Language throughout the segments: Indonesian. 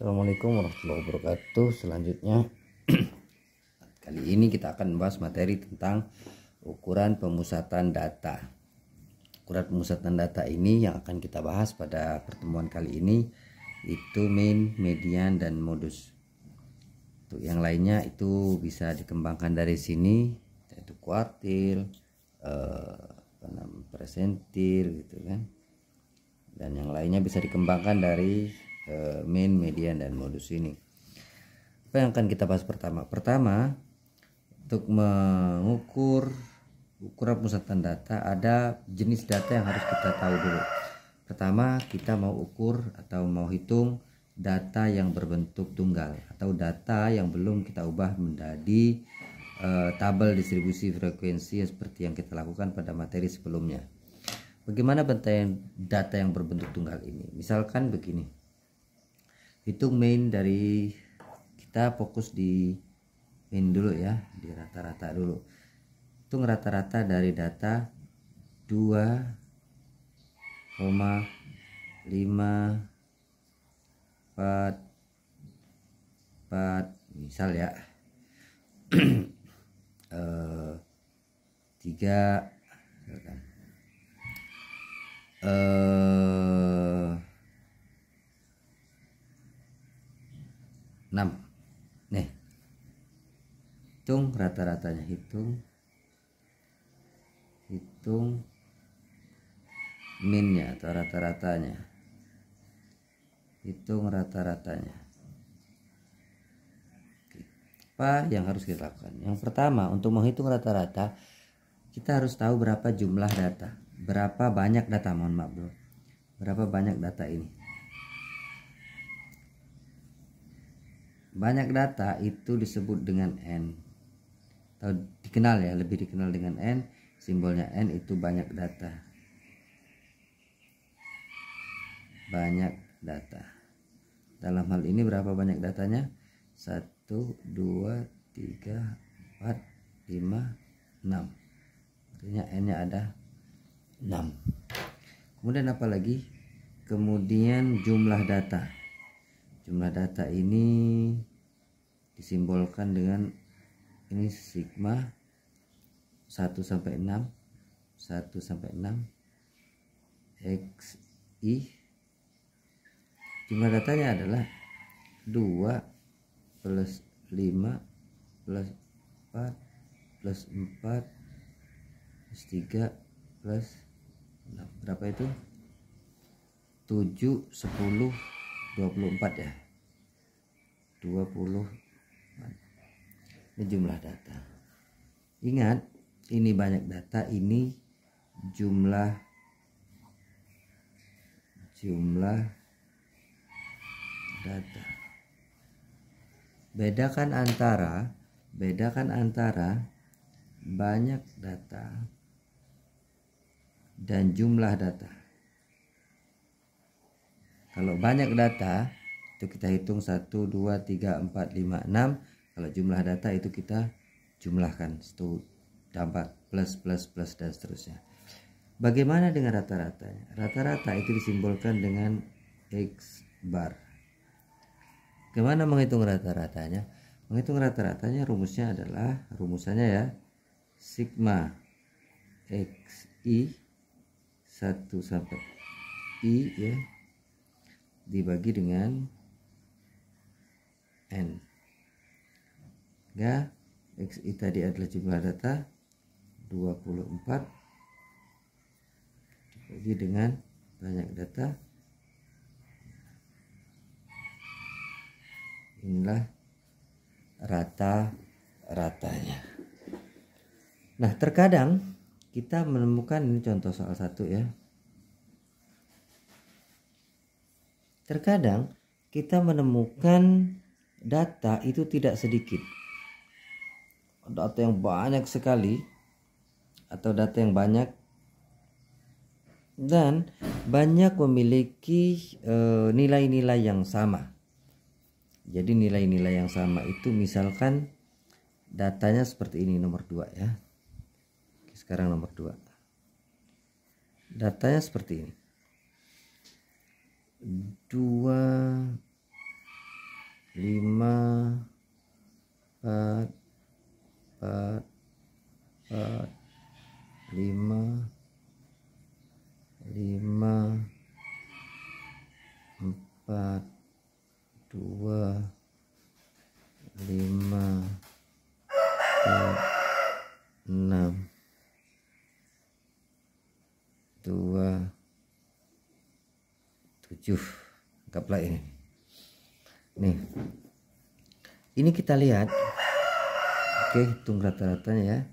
Assalamualaikum warahmatullahi wabarakatuh. Selanjutnya kali ini kita akan membahas materi tentang ukuran pemusatan data. Ukuran pemusatan data ini yang akan kita bahas pada pertemuan kali ini itu mean, median, dan modus. Untuk yang lainnya itu bisa dikembangkan dari sini, yaitu kuartil, persentil gitu kan. Dan yang lainnya bisa dikembangkan dari mean, median, dan modus ini. Apa yang akan kita bahas pertama? Pertama, untuk mengukur ukuran pemusatan data ada jenis data yang harus kita tahu dulu. Pertama, kita mau ukur atau mau hitung data yang berbentuk tunggal atau data yang belum kita ubah menjadi tabel distribusi frekuensi seperti yang kita lakukan pada materi sebelumnya. Bagaimana bentuk data yang berbentuk tunggal ini? Misalkan begini. Hitung mean dari, kita fokus di mean dulu ya, di rata-rata dulu. Hitung rata-rata dari data 2,544 misal ya. 3 misalkan. 6. Nih, hitung rata-ratanya, hitung minnya atau rata-ratanya, hitung rata-ratanya. Apa yang harus kita lakukan? Yang pertama, untuk menghitung rata-rata kita harus tahu berapa jumlah data, berapa banyak data, mohon maaf bro, berapa banyak data ini. Banyak data itu disebut dengan N, atau dikenal ya, lebih dikenal dengan N. Simbolnya N itu banyak data. Banyak data. Dalam hal ini berapa banyak datanya? 1, 2, 3, 4, 5, 6. Artinya N-nya ada 6. Kemudian apa lagi? Kemudian jumlah data. Jumlah data ini disimbolkan dengan ini sigma 1 sampai 6, 1 sampai 6 XI. Jumlah datanya adalah 2 plus 5 plus 4 plus 4 plus 3 plus 6. Berapa itu? 7, 10, 24 ya. 20. Ini jumlah data. Ingat, ini banyak data, ini jumlah data. Bedakan antara banyak data dan jumlah data. Kalau banyak data itu kita hitung 1, 2, 3, 4, 5, 6. Kalau jumlah data itu kita jumlahkan, itu tambah plus dan seterusnya. Bagaimana dengan rata-ratanya? Rata-rata itu disimbolkan dengan X bar. Bagaimana menghitung rata-ratanya? Menghitung rata-ratanya rumusannya ya, sigma XI 1 sampai I ya, dibagi dengan N. Ya, XI tadi adalah jumlah data 24 dibagi dengan banyak data. Inilah rata-ratanya. Nah, terkadang kita menemukan, ini contoh soal 1 ya. Terkadang kita menemukan data itu tidak sedikit. Data yang banyak sekali atau data yang banyak dan banyak memiliki nilai-nilai yang sama. Jadi nilai-nilai yang sama itu misalkan datanya seperti ini, nomor 2 ya. Sekarang nomor 2. Datanya seperti ini. 2 7. Anggaplah ini. Nih. Ini kita lihat. Oke, hitung rata-ratanya ya.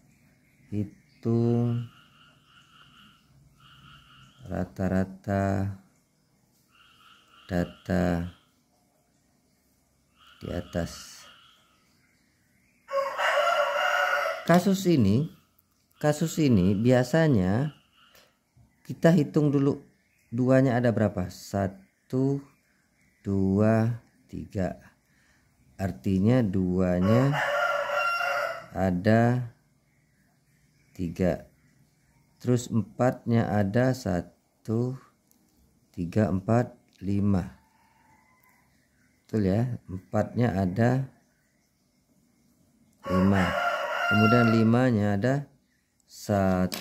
Hitung rata-rata data di atas. Kasus ini biasanya kita hitung dulu duanya ada berapa. 1, 2, 3. Artinya duanya ada 3. Terus 4-nya ada 1, 3, 4, 5. Betul ya, 4-nya ada 5. Kemudian 5-nya ada 1,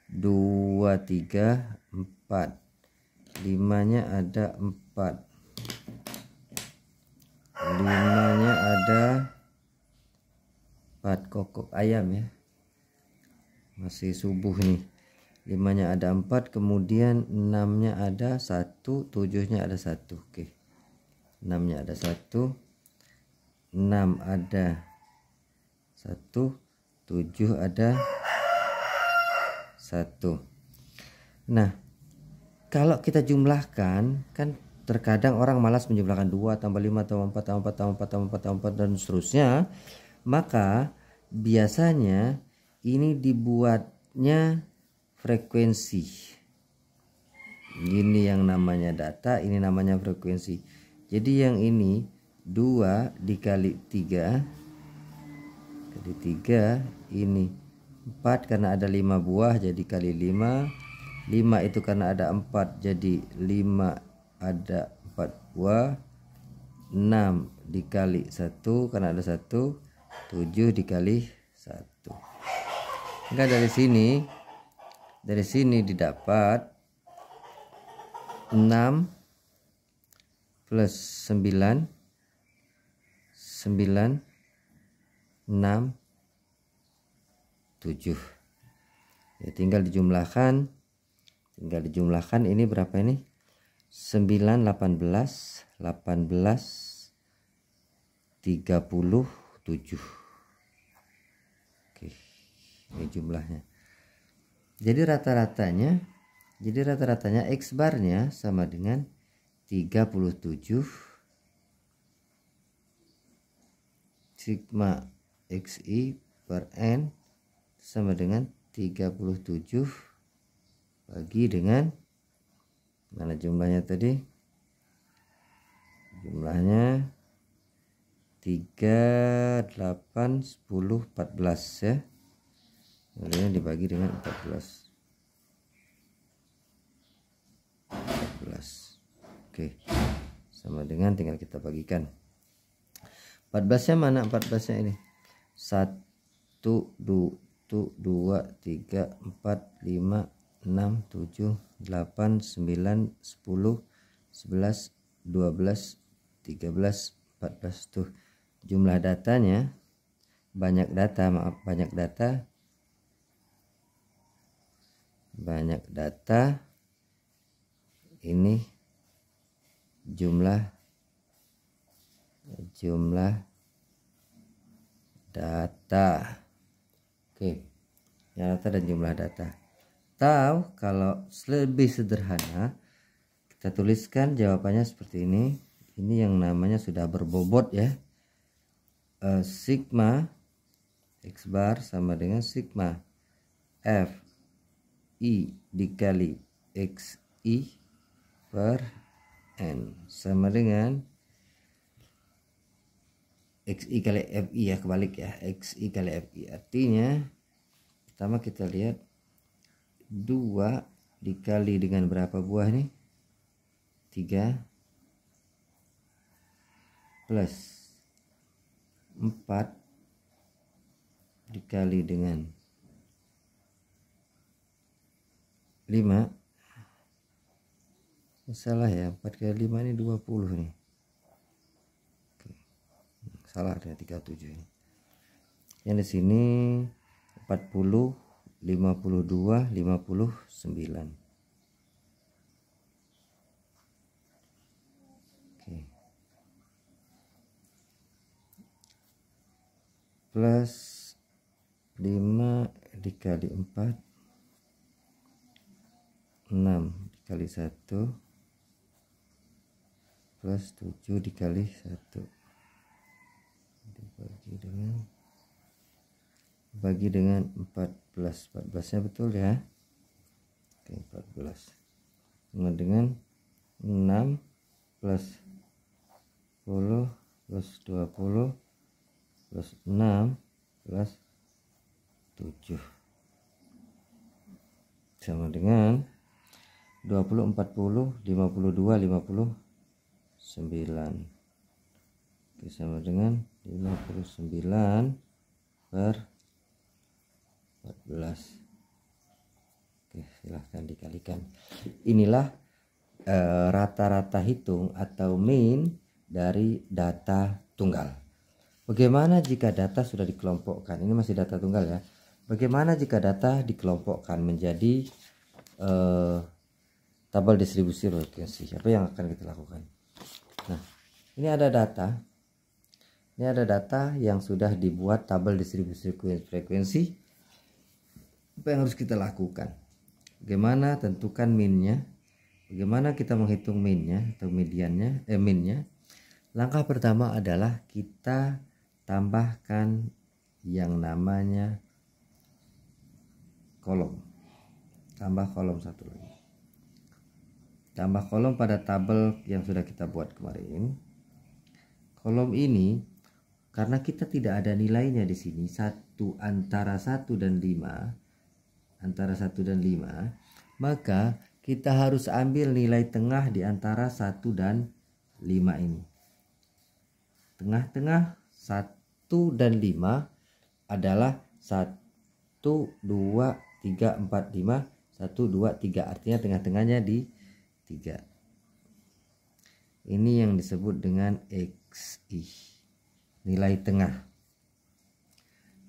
2, 3, 4. 5-nya ada 4. 5-nya ada 4 kokok ayam ya. Masih subuh nih. 5-nya ada 4, kemudian 6-nya ada 1, 7-nya ada 1. Oke. 6-nya ada 1. 6 ada 1, 7 ada 1. Nah, kalau kita jumlahkan, kan terkadang orang malas menjumlahkan 2 tambah 5 tambah 4 tambah 4 tambah 4 tambah 4 tambah 4 dan seterusnya. Maka biasanya ini dibuatnya frekuensi. Ini yang namanya data, ini namanya frekuensi. Jadi yang ini 2 dikali 3 kali 3, ini 4 karena ada 5 buah jadi kali 5. 5 itu karena ada 4 jadi 5 ada 4 buah. 6 dikali 1 karena ada 1. 7 dikali 1. Enggak, dari sini didapat 6 plus 9, 6, 7 ya, tinggal dijumlahkan ini berapa ini, 9, 18, 37. Oke, ini jumlahnya. Jadi rata-ratanya X barnya sama dengan 37 sigma XI per N sama dengan 37 bagi dengan mana jumlahnya tadi, jumlahnya 3, 8, 10, 14 ya, kemudian dibagi dengan 14. Oke, sama dengan tinggal kita bagikan. 14-nya mana 14-nya ini? 1, 2, 3, 4, 5, 6, 7, 8, 9, 10, 11, 12, 13, 14. Tuh jumlah datanya, banyak data ini jumlah data. Oke, data dan jumlah data. Atau kalau lebih sederhana, kita tuliskan jawabannya seperti ini. Ini yang namanya sudah berbobot ya. Sigma X bar sama dengan sigma F I dikali XI per N sama dengan XI kali FI ya, kebalik ya, XI kali FI. Artinya pertama kita lihat 2 dikali dengan berapa buah nih, 3 plus 4 dikali dengan 5. Salah ya, 4 kali 5 ini 20 nih. Oke. Salah, ada 37 ini. Yang di sini 40, 52, 59. plus 5 dikali 4, 6 dikali 1 plus 7 dikali 1 dibagi dengan 14. 14 nya betul ya. Oke, 14 sama dengan 6 plus 10 plus 20 plus 6 plus 7 sama dengan 20, 40, 52, 59. Oke, sama dengan 59 per 14. Oke, silahkan dikalikan. Inilah rata-rata hitung atau mean dari data tunggal. Bagaimana jika data sudah dikelompokkan? Ini masih data tunggal ya. Bagaimana jika data dikelompokkan menjadi tabel distribusi frekuensi? Apa yang akan kita lakukan? Nah, ini ada data. Ini ada data yang sudah dibuat tabel distribusi frekuensi. Apa yang harus kita lakukan? Bagaimana tentukan min-nya? Bagaimana kita menghitung min-nya atau mediannya, min-nya? Langkah pertama adalah kita tambahkan yang namanya kolom. Tambah kolom satu lagi. Tambah kolom pada tabel yang sudah kita buat kemarin. Kolom ini karena kita tidak ada nilainya di sini, antara 1 dan 5, maka kita harus ambil nilai tengah di antara 1 dan 5 ini. Tengah-tengah 1 dan 5 adalah 1, 2, 3, 4, 5, 1, 2, 3. Artinya tengah-tengahnya di 3. Ini yang disebut dengan XI, nilai tengah.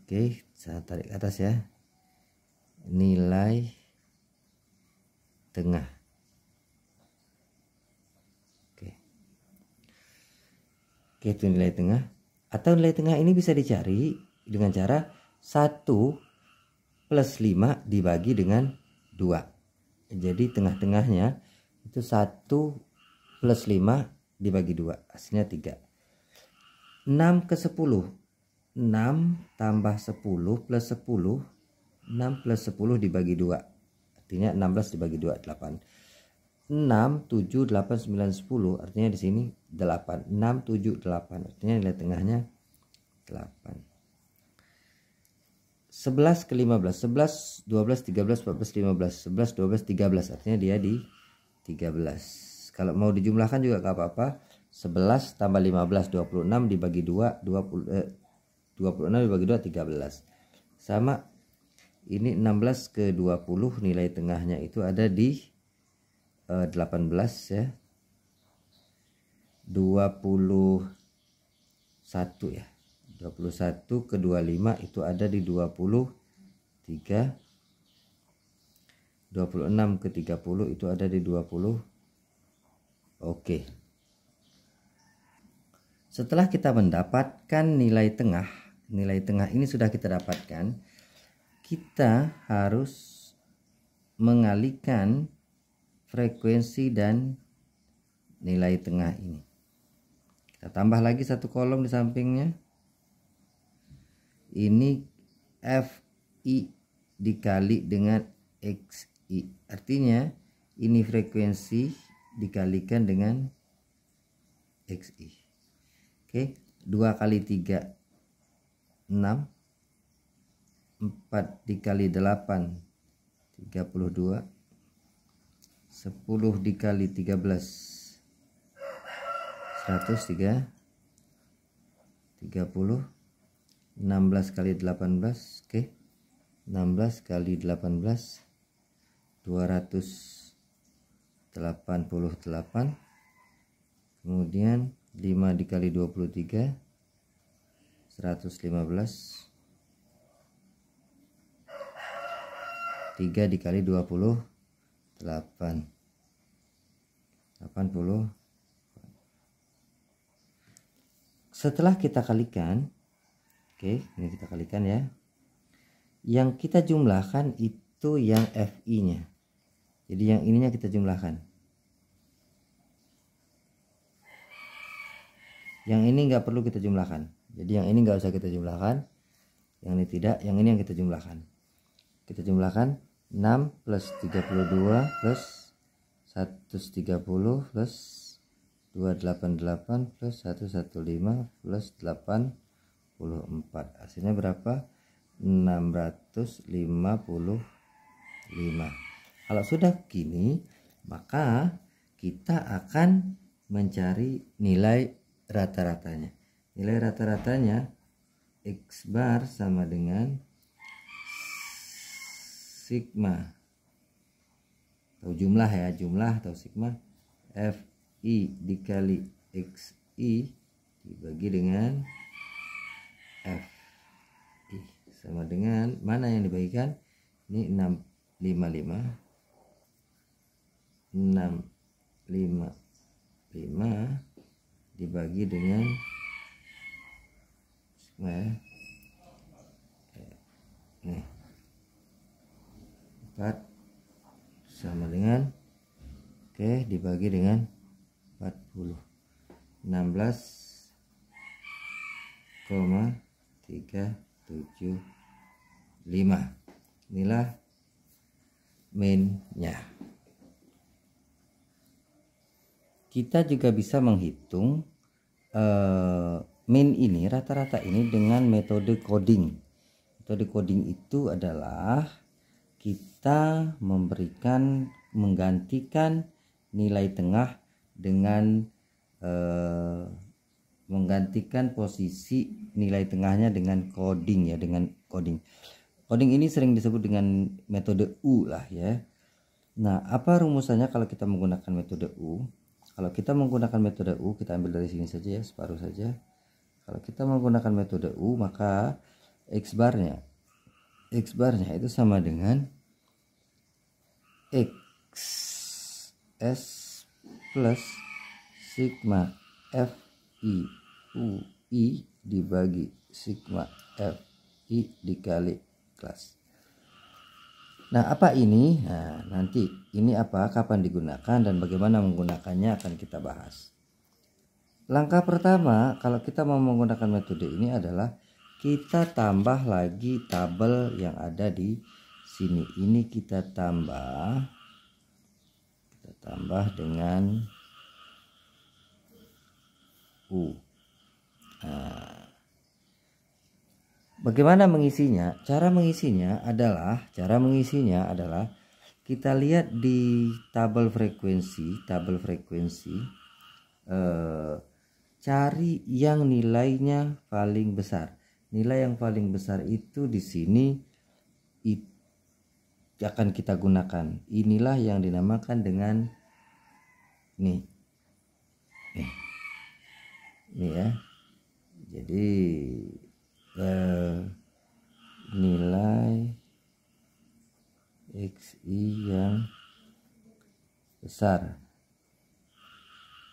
Oke, saya tarik ke atas ya. Nilai tengah. Oke, itu nilai tengah. Atau nilai tengah ini bisa dicari dengan cara 1 plus 5 dibagi dengan 2. Jadi tengah-tengahnya itu 1 plus 5 dibagi 2, hasilnya 3. 6 ke 10. 6 tambah 10 plus 10. 6 plus 10 dibagi 2. Artinya 16 dibagi 2, 8. 6, 7, 8, 9, 10. Artinya di sini 8. 6, 7, 8. Artinya nilai tengahnya 8. 11 ke 15. 11, 12, 13, 14, 15. 11, 12, 13. Artinya dia di 13. Kalau mau dijumlahkan juga gak apa-apa. 11 tambah 15, 26 dibagi 2, 26 dibagi 2, 13. Sama ini 16 ke 20, nilai tengahnya itu ada di 18 ya. 21 ya. 21 ke 25 itu ada di 23. 26 ke 30 itu ada di 20. Oke. Setelah kita mendapatkan nilai tengah ini sudah kita dapatkan, kita harus mengalihkan frekuensi dan nilai tengah ini. Kita tambah lagi satu kolom di sampingnya. Ini FI dikali dengan XI. Artinya ini frekuensi dikalikan dengan XI. Oke, 2 kali 3 6, 4 dikali 8 32, 10 dikali 13 103, 30, 16 kali 18. Oke, 16 kali 18 288. Kemudian 5 dikali 23 115. 3 dikali 28 80. Setelah kita kalikan Oke, ini kita kalikan ya. Yang kita jumlahkan itu yang FI nya, jadi yang ininya kita jumlahkan. Yang ini nggak perlu kita jumlahkan, jadi yang ini nggak usah kita jumlahkan, yang ini tidak, yang ini yang kita jumlahkan. Kita jumlahkan 6 plus 32 plus 130 plus 288 plus 115 plus 84. Hasilnya berapa? 655. Kalau sudah begini, maka kita akan mencari nilai rata-ratanya. Nilai rata-ratanya X bar sama dengan sigma, atau jumlah ya, jumlah atau sigma FI dikali XI dibagi dengan FI sama dengan, mana yang dibagikan? Ini 655 dibagi dengan sigma ya. Nih 4 sama dengan, oke, dibagi dengan 40, 16,375. Inilah min-nya. Kita juga bisa menghitung min ini, rata-rata ini, dengan metode coding. Metode coding itu adalah kita menggantikan nilai tengah dengan menggantikan posisi nilai tengahnya dengan coding ya, dengan coding. Coding ini sering disebut dengan metode U lah ya. Nah, apa rumusannya kalau kita menggunakan metode U? Kalau kita menggunakan metode U, kita ambil dari sini saja ya, separuh saja. Kalau kita menggunakan metode U, maka X barnya itu sama dengan XS plus sigma FI UI dibagi sigma FI dikali kelas. Nah, apa ini? Nah, nanti ini apa, kapan digunakan dan bagaimana menggunakannya akan kita bahas. Langkah pertama kalau kita mau menggunakan metode ini adalah kita tambah lagi tabel yang ada di sini. Ini kita tambah dengan U. Nah, bagaimana mengisinya? Cara mengisinya adalah kita lihat di tabel frekuensi, cari yang nilainya paling besar. Nilai yang paling besar itu di sini akan kita gunakan. Inilah yang dinamakan dengan nih ya. Jadi nilai XI yang besar.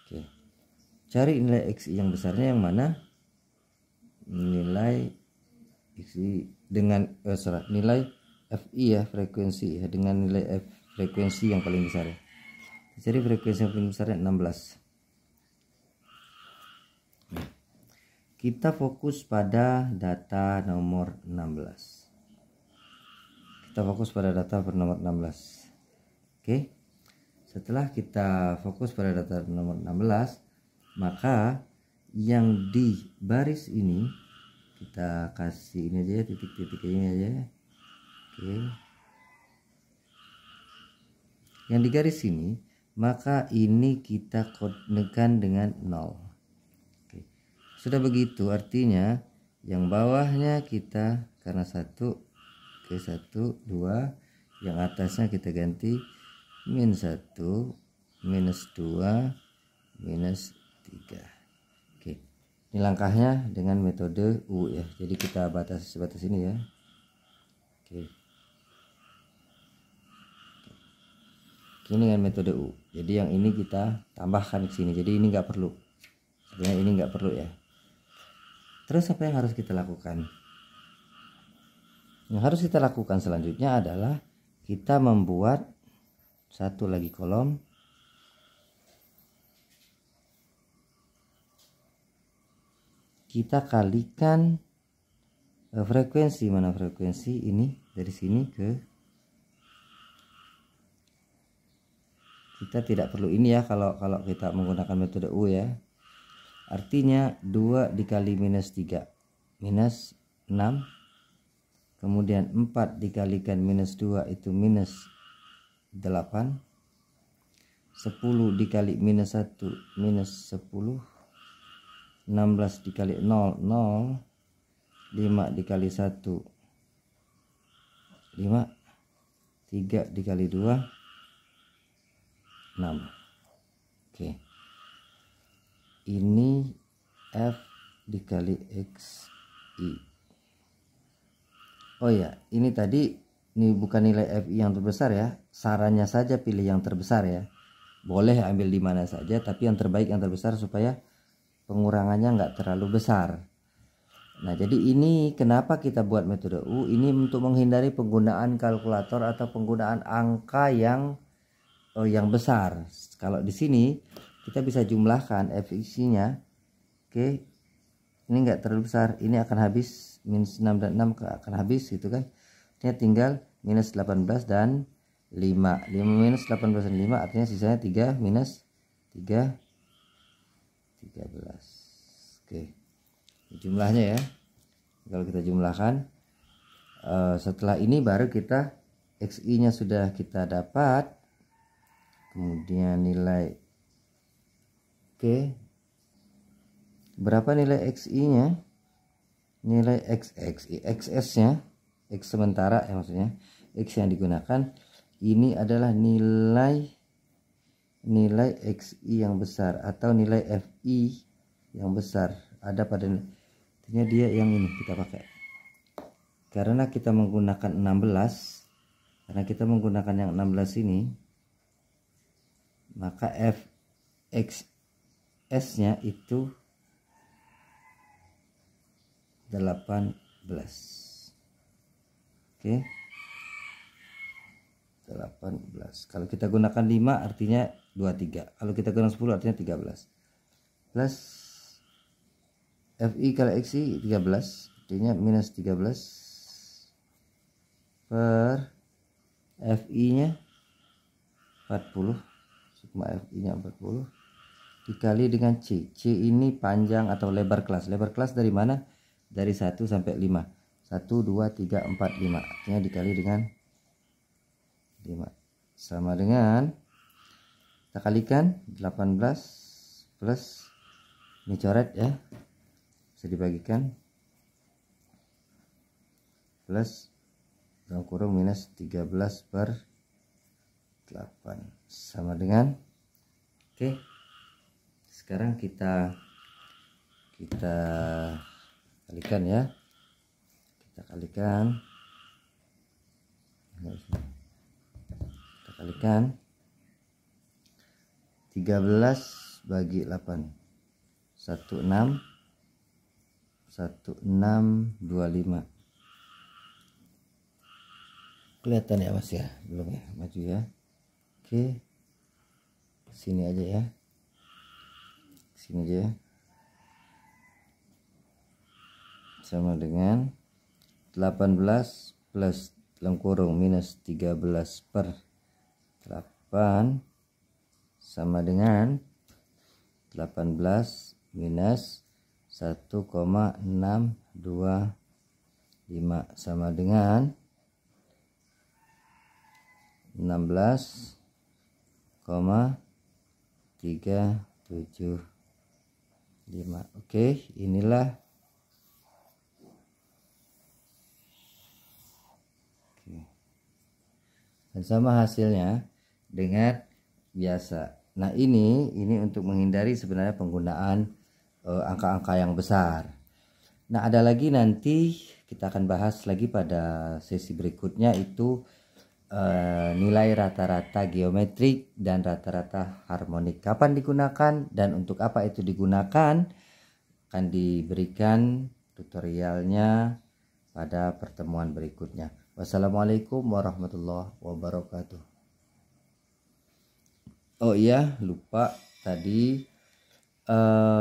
Oke. Cari nilai XI yang besarnya yang mana? Nilai XI dengan nilai FI ya, frekuensi ya, dengan nilai frekuensi yang paling besar ya. Jadi frekuensi yang paling besarnya 16. Kita fokus pada data nomor 16. Oke. Setelah kita fokus pada data nomor 16, maka yang di baris ini kita kasih ini aja, titik-titik ini aja. Oke. Yang di garis ini, maka ini kita kodekan dengan 0. Sudah begitu, artinya yang bawahnya kita karena 1, oke, 1, 2, yang atasnya kita ganti -1, -2, -3. Oke, ini langkahnya dengan metode U ya. Jadi kita batas sebatas ini ya. Oke. Ini dengan metode U. Jadi yang ini kita tambahkan ke sini. Jadi ini nggak perlu. Sebenarnya ini nggak perlu ya. Terus apa yang harus kita lakukan? Yang harus kita lakukan selanjutnya adalah kita membuat satu lagi kolom. Kita kalikan frekuensi, mana frekuensi ini dari sini ke, kita tidak perlu ini ya kalau kita menggunakan metode U ya. Artinya 2 dikali minus 3 minus 6, kemudian 4 dikalikan minus 2 itu minus 8, 10 dikali minus 1 minus 10, 16 dikali 0 0, 5 dikali 1 5, 3 dikali 2 6. Oke, ini F dikali XI. Oh ya, ini tadi ini bukan nilai FI yang terbesar ya, sarannya saja pilih yang terbesar ya, boleh ambil di mana saja tapi yang terbaik yang terbesar supaya pengurangannya nggak terlalu besar. Nah, jadi ini kenapa kita buat metode U, ini untuk menghindari penggunaan kalkulator atau penggunaan angka yang besar. Kalau di sini kita bisa jumlahkan FX-nya. Oke, ini nggak terlalu besar, ini akan habis, minus 6 dan 6 akan habis gitu kan. Ini tinggal minus 18 dan 5 minus 18 dan 5 artinya sisanya 3 minus 3 13. Oke, jumlahnya ya, kalau kita jumlahkan setelah ini baru kita XI nya sudah kita dapat, kemudian nilai berapa nilai XI nya, nilai XS nya, X sementara ya, maksudnya X yang digunakan ini adalah nilai XI yang besar atau nilai FI yang besar ada pada, artinya dia yang ini kita pakai karena kita menggunakan 16, karena kita menggunakan yang 16 ini, maka FXS nya itu 18. Oke, 18. Kalau kita gunakan 5 artinya 23. Kalau kita gunakan 10 artinya 13. Plus FI kali XI 13 artinya minus 13 per FI nya 40, sigma FI nya 40 dikali dengan C. C ini panjang atau lebar kelas. Lebar kelas dari mana? Dari 1 sampai 5. 1 2 3 4 5 artinya dikali dengan 5 sama dengan, kita kalikan 18 plus, ini coret ya, bisa dibagikan, plus dalam kurung minus 13 per 8 sama dengan, oke, sekarang kita kalikan ya, kita kalikan 13 bagi 8 16 1625. Kelihatan ya Mas ya, belum ya, maju ya. Oke, sini aja ya, sini aja ya. Sama dengan 18 plus dalam kurung minus 13 per 8 sama dengan 18 minus 1,625 sama dengan 16,375. Oke, inilah dan sama hasilnya dengan biasa. Nah, ini untuk menghindari sebenarnya penggunaan angka-angka yang besar. Nah, ada lagi nanti kita akan bahas lagi pada sesi berikutnya, itu nilai rata-rata geometrik dan rata-rata harmonik. Kapan digunakan dan untuk apa itu digunakan akan diberikan tutorialnya pada pertemuan berikutnya. Wassalamualaikum warahmatullahi wabarakatuh. Oh iya, lupa tadi,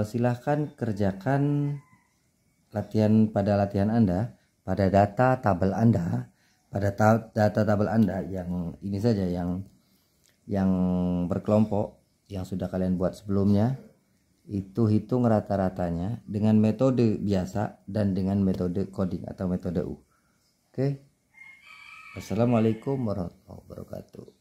silahkan kerjakan latihan Anda pada data tabel Anda, data tabel Anda yang ini saja, yang berkelompok yang sudah kalian buat sebelumnya. Itu hitung rata-ratanya dengan metode biasa dan dengan metode coding atau metode U. Oke. Wassalamualaikum warahmatullahi wabarakatuh.